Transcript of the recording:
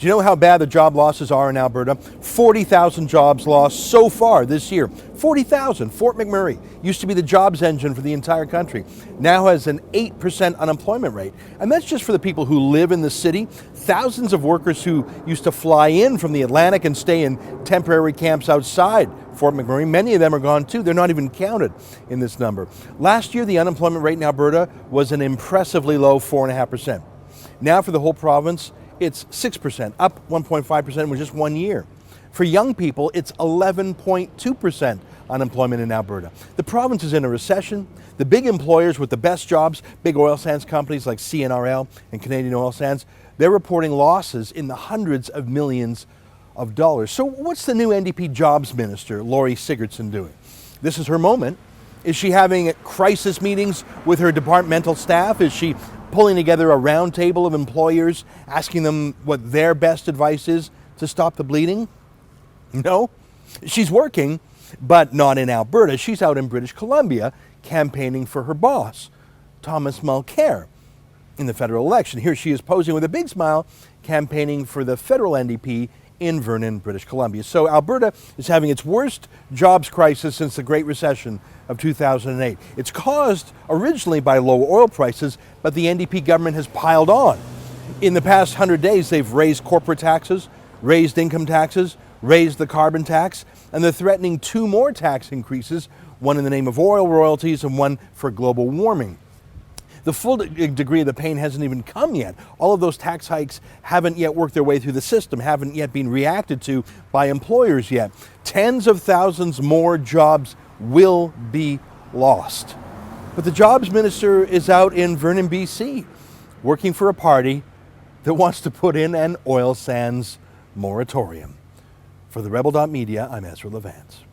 Do you know how bad the job losses are in Alberta? 40,000 jobs lost so far this year. 40,000. Fort McMurray used to be the jobs engine for the entire country. Now has an 8% unemployment rate. And that's just for the people who live in the city. Thousands of workers who used to fly in from the Atlantic and stay in temporary camps outside Fort McMurray, many of them are gone too. They're not even counted in this number. Last year, the unemployment rate in Alberta was an impressively low 4.5%. Now for the whole province, it's 6%, up 1.5% in just 1 year. For young people, it's 11.2% unemployment in Alberta. The province is in a recession. The big employers with the best jobs, big oil sands companies like CNRL and Canadian Oil Sands, they're reporting losses in the hundreds of millions of dollars. So what's the new NDP Jobs Minister, Lori Sigurdson, doing? This is her moment. Is she having crisis meetings with her departmental staff? Is she pulling together a round table of employers, asking them what their best advice is to stop the bleeding? No. She's working, but not in Alberta. She's out in British Columbia campaigning for her boss, Thomas Mulcair, in the federal election. Here she is posing with a big smile, campaigning for the federal NDP in Vernon, British Columbia. So Alberta is having its worst jobs crisis since the Great Recession of 2008. It's caused originally by low oil prices, but the NDP government has piled on. In the past 100 days, they've raised corporate taxes, raised income taxes, raised the carbon tax, and they're threatening 2 more tax increases, one in the name of oil royalties and one for global warming. The full degree of the pain hasn't even come yet. All of those tax hikes haven't yet worked their way through the system, haven't yet been reacted to by employers yet. Tens of thousands more jobs will be lost. But the jobs minister is out in Vernon, BC, working for a party that wants to put in an oil sands moratorium. For TheRebel.media, I'm Ezra Levant.